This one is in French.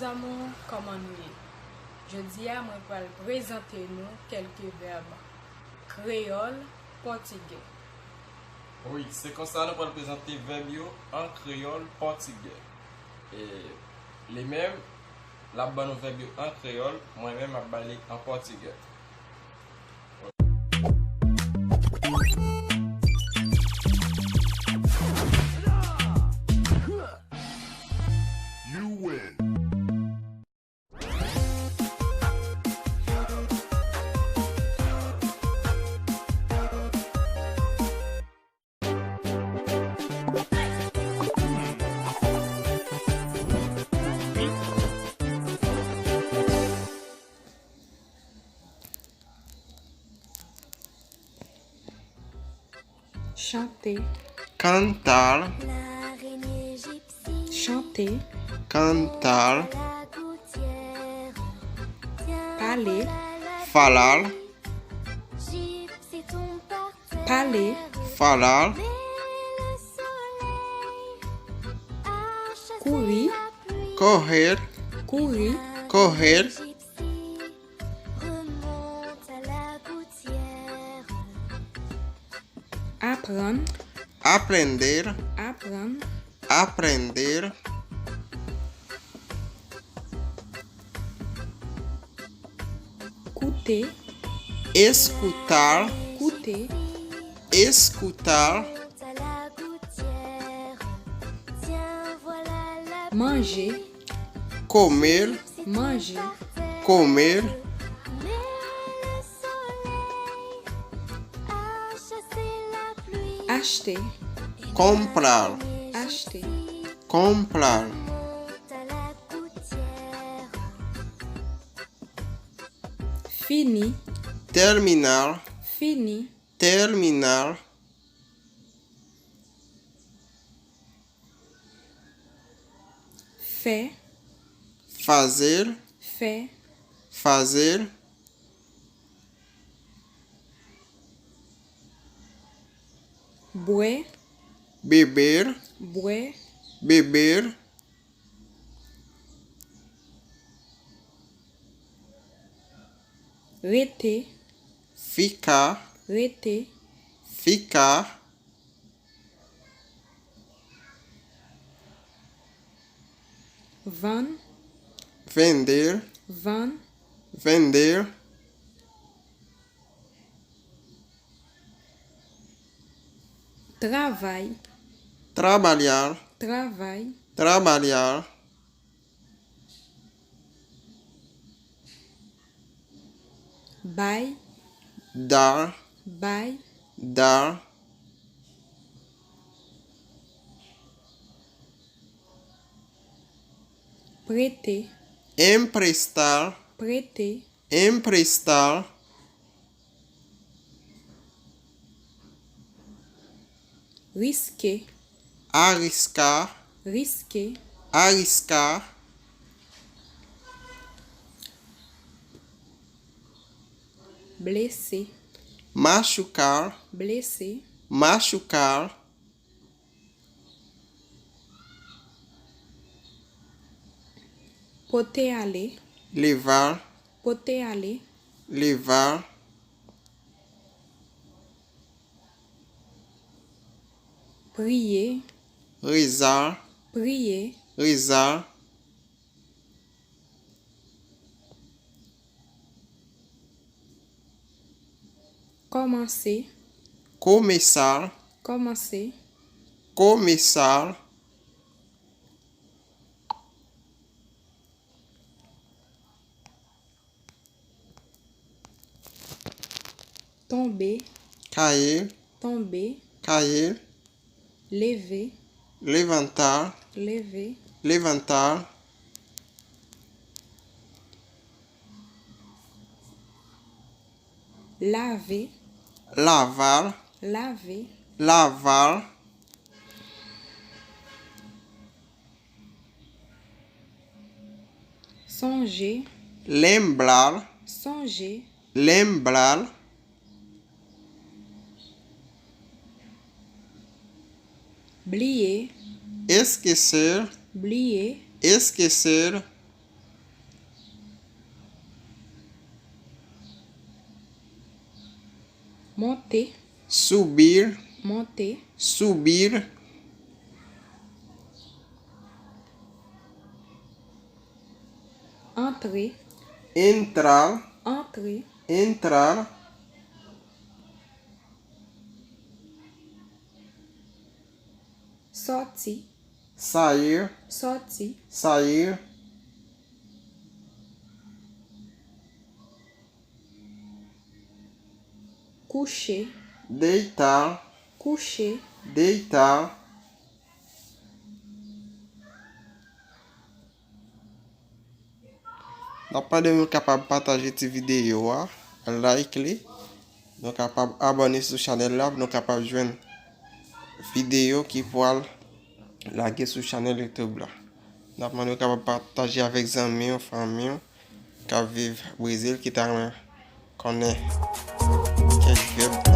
amours, comment nous? Je dis à moi pour présenter nous quelques verbes créole, portugais. Oui, c'est comme ça nous allons présenter verbes en créole portugais. Et les mêmes, la bonne verbe en créole, moi-même à parler en portugais. You win. Chanter, Cantar, chanter, cantar, parler, falar, parler, falar, courir, correr, courir, correr, apprendre, aprender, apprendre, aprender, coûter, escutar, coûter, escutar, manger, comer, manger, comer, acheter, comprar, acheter, comprar, fini, terminar, fini, terminar, fait, fazer, fait, fazer, boire, beber, boire, beber, rester, ficar, rester, ficar, vendre, vender, vendre, vender, travail, trabalhar, travail, trabalhar, bail, dar, bail, dar, prêter, emprestar, prêter, emprestar, risquer, arriscar, risquer, arriscar, blesser, machucar, blesser, machucar, porter aller, levar, porter aller, levar, prier, rezar, prier, rezar, commencer, começar, commencer, começar, tomber, cair, tomber, cair, lever, levantar, lever, levantar, laver, lavar, laver, lavar, songer, lembrar, songer, lembrar, Blier, esquecer, blier, esquecer, monter, subir, monter, subir, entrer, entrar, entrer, entrar, sortir, sair, sortir, sair, coucher, deitar, coucher, deitar, N'a pas de capable de partager cette vidéo, like les, donc capable abonner sur la chaîne là, donc capable de joindre vidéo qui pourra laguer sur la chaîne YouTube là. Donc nous capable partager avec amis, famille, qui vivent au Brésil, qui t'a connaît quelques verbes